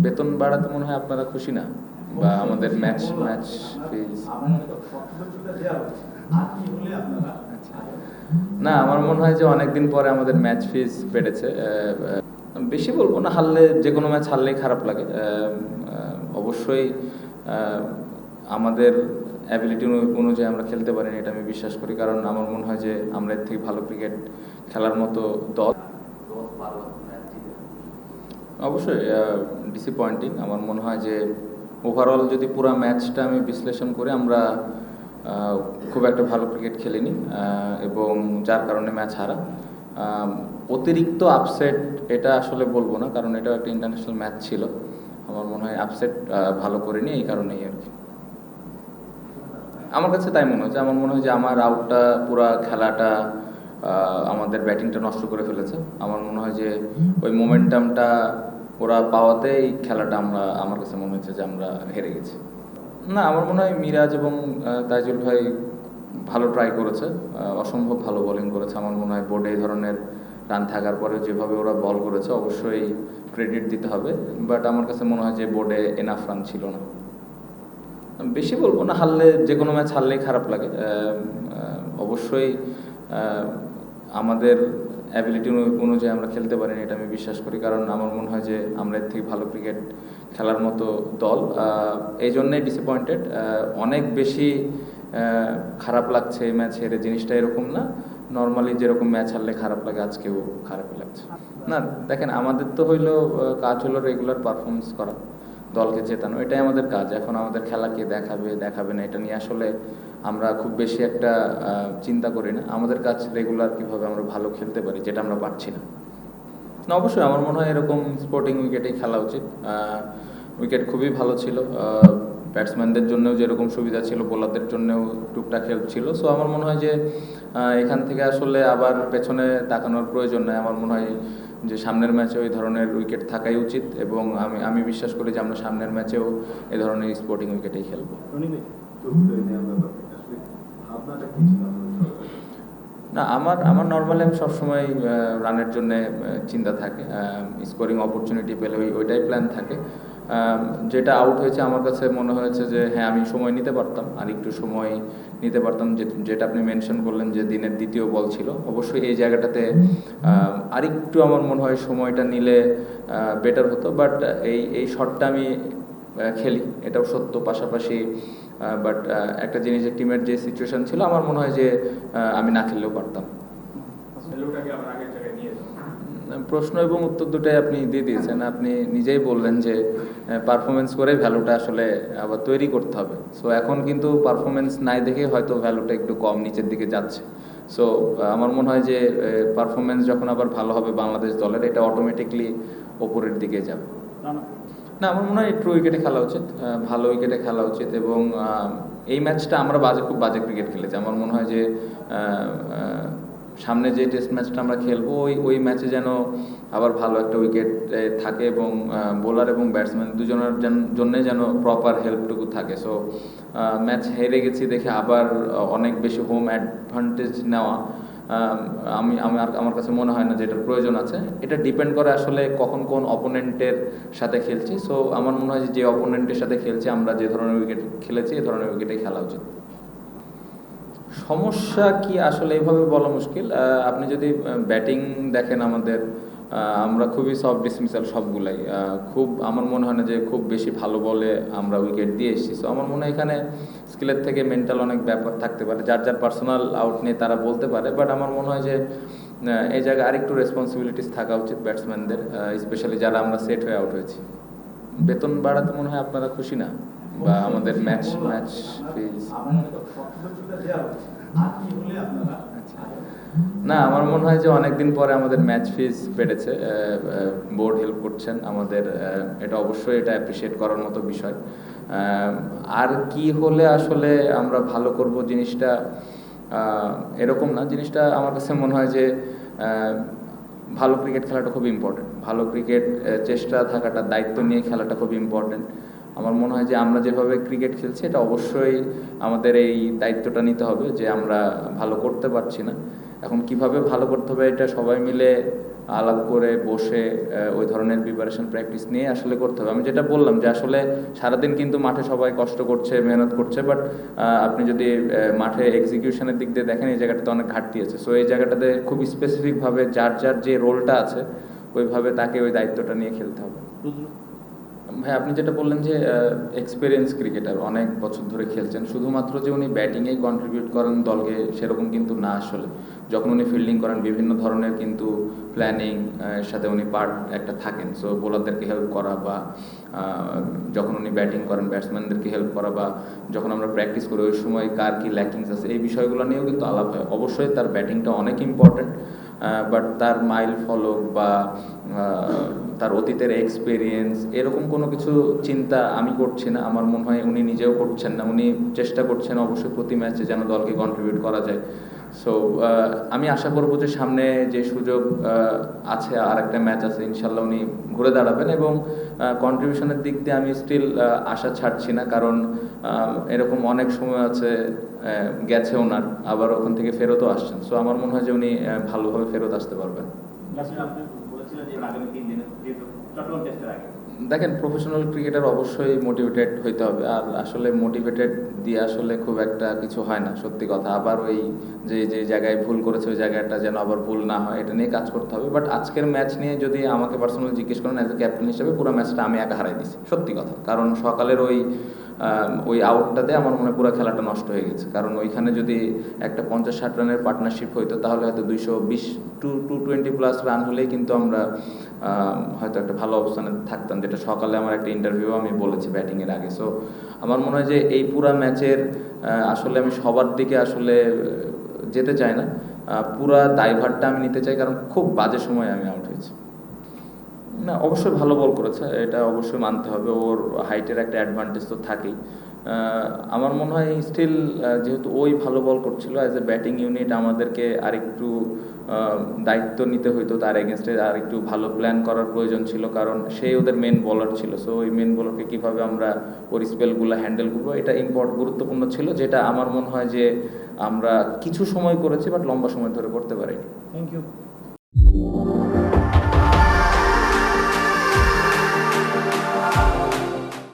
বেতন বাড়াতে মনে হয় আপনারা খুশি না, বা আমাদের ম্যাচ ম্যাচ ফিজ। না, আমার মনে হয় যে অনেকদিন পরে আমাদের ম্যাচ ফিজ বেড়েছে। বেশি বলবো না, হারলে যে কোনো ম্যাচ হারলেই খারাপ লাগে। অবশ্যই আমাদের অ্যাবিলিটি অনুযায়ী আমরা খেলতে পারিনি, এটা আমি বিশ্বাস করি। কারণ আমার মনে হয় যে আমরা এর থেকে ভালো ক্রিকেট খেলার মতো দল। অবশ্যই ডিসঅ্যাপয়েন্টিং। আমার মনে হয় যে ওভারঅল যদি পুরো ম্যাচটা আমি বিশ্লেষণ করি, আমরা খুব একটা ভালো ক্রিকেট খেলিনি, এবং যার কারণে ম্যাচ হারা। অতিরিক্ত আপসেট এটা আসলে বলবো না, কারণ এটা একটা ইন্টারন্যাশনাল ম্যাচ ছিল। আমার মনে হয় আপসেট ভালো করিনি, এই কারণেই আর কি। আমার কাছে তাই মনে হচ্ছে। আমার মনে হয় যে আমার আউটটা পুরা খেলাটা আমাদের ব্যাটিংটা নষ্ট করে ফেলেছে। আমার মনে হয় যে ওই মোমেন্টামটা ওরা পাওয়াতেই খেলাটা আমার কাছে মনে হচ্ছে যে আমরা হেরে গেছি। না, আমার মনে হয় মিরাজ এবং তাইজুল ভাই ভালো ট্রাই করেছে। অসম্ভব ভালো বোলিং করেছে। আমার মনে হয় বোর্ডে এই ধরনের রান থাকার পরে যেভাবে ওরা বল করেছে, অবশ্যই ক্রেডিট দিতে হবে। বাট আমার কাছে মনে হয় যে বোর্ডে এনাফ রান ছিল না। বেশি বলবো না, হারলে যে কোনো ম্যাচ হারলেই খারাপ লাগে। অবশ্যই আমাদের অ্যাবিলিটি অনুযায়ী আমরা খেলতে পারিনি, এটা আমি বিশ্বাস করি। কারণ আমার মনে হয় যে আমরা এর থেকে ভালো ক্রিকেট খেলার মতো দল। এই জন্যেই ডিসঅ্যাপয়েন্টেড। অনেক বেশি খারাপ লাগছে এই ম্যাচ হেরে, জিনিসটা এরকম না। নর্মালি যেরকম ম্যাচ হারলে খারাপ লাগে, আজকেও খারাপই লাগছে। না, দেখেন, আমাদের তো কাজ হলো রেগুলার পারফরমেন্স করা, দলকে জেতানো, এটাই আমাদের কাজ। এখন আমাদের খেলা কে দেখাবে না, এটা নিয়ে আসলে আমরা খুব বেশি একটা চিন্তা করি না। আমাদের কাজ রেগুলার কীভাবে আমরা ভালো খেলতে পারি, যেটা আমরা পারছি না। না, অবশ্যই আমার মনে হয় এরকম স্পোর্টিং উইকেটেই খেলা উচিত। উইকেট খুবই ভালো ছিল। ব্যাটসম্যানদের জন্যও যেরকম সুবিধা ছিল, বোলারদের জন্যও টুকটাক হেল্প ছিল। সো আমার মনে হয় যে এখান থেকে আসলে আবার পেছনে তাকানোর প্রয়োজন নেই। আমার মনে হয় যে সামনের ম্যাচে ওই ধরনের উইকেট থাকাই উচিত, এবং আমি বিশ্বাস করি যে আমরা সামনের ম্যাচেও এই ধরনের স্পোর্টিং উইকেটেই খেলবো। না, আমার নর্মালি আমি সবসময় রানের জন্য চিন্তা থাকে। স্কোরিং অপরচুনিটি পেলে ওইটাই প্ল্যান থাকে। যেটা আউট হয়েছে, আমার কাছে মনে হয়েছে যে হ্যাঁ, আমি সময় নিতে পারতাম, আর একটু সময় নিতে পারতাম। যেটা আপনি মেনশন করলেন যে দিনের দ্বিতীয় বল ছিল, অবশ্যই এই জায়গাটাতে আরেকটু আমার মনে হয় সময়টা নিলে বেটার হতো। বাট এই শটটা আমি খেলি, এটাও সত্য। পাশাপাশি বাট একটা জিনিসের টিমের যে সিচুয়েশন ছিল, আমার মনে হয় যে আমি না খেললেও পারতাম। প্রশ্ন এবং উত্তর দুটাই আপনি দিয়ে দিয়েছেন। আপনি নিজেই বললেন যে পারফরমেন্স করে ভ্যালুটা আসলে আবার তৈরি করতে হবে। সো এখন কিন্তু পারফরমেন্স নাই দেখে হয়তো ভ্যালুটা একটু কম নিচের দিকে যাচ্ছে। সো আমার মনে হয় যে পারফরমেন্স যখন আবার ভালো হবে বাংলাদেশ দলের, এটা অটোমেটিকলি ওপরের দিকে যাবে। না, আমার মনে হয় একটু উইকেটে খেলা উচিত, ভালো উইকেটে খেলা উচিত। এবং এই ম্যাচটা আমরা খুব বাজে ক্রিকেট খেলেছি। আমার মনে হয় যে সামনে যে টেস্ট ম্যাচটা আমরা খেলবো, ওই ম্যাচে যেন আবার ভালো একটা উইকেট থাকে, এবং বোলার এবং ব্যাটসম্যান দুজনের জন্যে যেন প্রপার হেল্পটুকু থাকে। সো ম্যাচ হেরে গেছি দেখে আবার অনেক বেশি হোম অ্যাডভান্টেজ নেওয়া আমার কাছে মনে হয় না যে এটার প্রয়োজন আছে। এটা ডিপেন্ড করে আসলে কখন কোন অপোনেন্টের সাথে খেলছি। সো আমার মনে হয় যে অপোনেন্টের সাথে খেলছি, আমরা যে ধরনের উইকেট খেলেছি, এই ধরনের উইকেটেই খেলা উচিত। সমস্যা কি আসলে এইভাবে বলা মুশকিল। আপনি যদি ব্যাটিং দেখেন, আমরা খুবই সফট ডিসমিসাল সবগুলাই। আমার মনে হয় না যে খুব বেশি ভালো বলে আমরা উইকেট দিয়ে এসেছি। সো আমার মনে হয় এখানে স্কিলের থেকে মেন্টাল অনেক ব্যাপার থাকতে পারে। যার পার্সোনাল আউট নিয়ে তারা বলতে পারে। বাট আমার মনে হয় যে এই জায়গায় আরেকটু রেসপন্সিবিলিটিস থাকা উচিত ব্যাটসম্যানদের, স্পেশালি যারা আমরা সেট হয়ে আউট হয়েছি। বেতন বাড়াতে মনে হয় আপনারা খুশি না, বা আমাদের ম্যাচ ফিজ। না, আমার মনে হয় যে অনেকদিন পরে আমাদের ম্যাচ ফিজ বেড়েছে। বোর্ড হেল্প করছেন আমাদের, এটা অবশ্যই এটা অ্যাপ্রিসিয়েট করার মতো বিষয়। আর কি হলে আসলে আমরা ভালো করব, জিনিসটা এরকম না। জিনিসটা আমার কাছে মনে হয় যে ভালো ক্রিকেট খেলাটা খুব ইম্পর্টেন্ট। ভালো ক্রিকেট চেষ্টা থাকাটা, দায়িত্ব নিয়ে খেলাটা খুব ইম্পর্টেন্ট। আমার মনে হয় যে আমরা যেভাবে ক্রিকেট খেলছি, এটা অবশ্যই আমাদের এই দায়িত্বটা নিতে হবে যে আমরা ভালো করতে পারছি না। এখন কিভাবে ভালো করতে হবে, এটা সবাই মিলে আলাপ করে বসে ওই ধরনের প্রিপারেশন প্র্যাকটিস নিয়ে আসলে করতে হবে। আমি যেটা বললাম যে আসলে সারাদিন কিন্তু মাঠে সবাই কষ্ট করছে, মেহনত করছে, বাট আপনি যদি মাঠে এক্সিকিউশনের দিক দিয়ে দেখেন এই জায়গাটাতে অনেক ঘাটতি আছে। সো এই জায়গাটাতে খুব স্পেসিফিকভাবে যার যার যে রোলটা আছে ওইভাবে তাকে ওই দায়িত্বটা নিয়ে খেলতে হবে। ভাই আপনি যেটা বললেন যে এক্সপিরিয়েন্স ক্রিকেটার, অনেক বছর ধরে খেলছেন, শুধুমাত্র যে উনি ব্যাটিংয়েই কন্ট্রিবিউট করেন দলকে সেরকম কিন্তু না। আসলে যখন উনি ফিল্ডিং করেন বিভিন্ন ধরনের কিন্তু প্ল্যানিং এর সাথে উনি পার্ট একটা থাকেন। সো বোলারদেরকে হেল্প করা বা যখন উনি ব্যাটিং করেন ব্যাটসম্যানদেরকে হেল্প করা বা যখন আমরা প্র্যাকটিস করি ওই সময় কার কী ল্যাকিংস আছে এই বিষয়গুলো নিয়েও কিন্তু আলাপ হয়। অবশ্যই তার ব্যাটিংটা অনেক ইম্পর্ট্যান্ট, বাট তার মাইল ফলক বা তার অতীতের এক্সপিরিয়েন্স এরকম কোনো কিছু চিন্তা আমি করছি না, আমার মনে হয় উনি নিজেও করছেন না। উনি চেষ্টা করছেন অবশ্যই প্রতি ম্যাচে যেন দলকে কন্ট্রিবিউট করা যায়। সো আমি আশা করব যে সামনে যে সুযোগ আছে, আর একটা ম্যাচ আছে, ইনশাল্লাহ উনি ঘুরে দাঁড়াবেন এবং কন্ট্রিবিউশনের দিক দিয়ে আমি স্টিল আশা ছাড়ছি না, কারণ এরকম অনেক সময় আছে গেছে ওনার, আবার ওখান থেকে ফেরতও আসছেন। সো আমার মনে হয় যে উনি ভালোভাবে ফেরত আসতে পারবেন। দেখেন, প্রফেশনাল ক্রিকেটার অবশ্যই মোটিভেটেড হইতে হবে, আর আসলে মোটিভেটেড দিয়ে আসলে খুব একটা কিছু হয় না, সত্যি কথা। আবার ওই যে যে জায়গায় ভুল করেছে ওই জায়গাটা যেন আবার ভুল না হয় এটা নিয়ে কাজ করতে হবে। বাট আজকের ম্যাচ নিয়ে যদি আমাকে পার্সোনালি জিজ্ঞেস করেন, অ্যাজ এ ক্যাপ্টেন হিসেবে পুরো ম্যাচটা আমি একা হারাই দিছি, সত্যি কথা। কারণ সকালের ওই আউটটাতে আমার মনে হয় পুরো খেলাটা নষ্ট হয়ে গেছে। কারণ ওইখানে যদি একটা 50-60 রানের পার্টনারশিপ হইতো তাহলে হয়তো 220-220 প্লাস রান হলেই কিন্তু আমরা হয়তো একটা ভালো অবস্থানে থাকতাম, যেটা সকালে আমার একটা ইন্টারভিউ আমি বলেছি ব্যাটিংয়ের আগে। সো আমার মনে হয় যে এই পুরা ম্যাচের আসলে আমি সবার দিকে আসলে যেতে চাই না, পুরা দায়ভারটা আমি নিতে চাই, কারণ খুব বাজে সময় আমি আউট হয়েছি। না, অবশ্যই ভালো বল করেছে, এটা অবশ্যই মানতে হবে। ওর হাইটের একটা অ্যাডভান্টেজ তো থাকেই। আমার মনে হয় স্টিল যেহেতু ওই ভালো বল করছিল, অ্যাজ এ ব্যাটিং ইউনিট আমাদেরকে আরেকটু দায়িত্ব নিতে হইতো, তার এগেনস্টে আর একটু ভালো প্ল্যান করার প্রয়োজন ছিল, কারণ সেই ওদের মেন বলার ছিল। সো ওই মেন বলারকে কীভাবে আমরা ওর স্পেলগুলো হ্যান্ডেল করবো এটা গুরুত্বপূর্ণ ছিল, যেটা আমার মনে হয় যে আমরা কিছু সময় করেছি বাট লম্বা সময় ধরে করতে পারিনি। Thank you.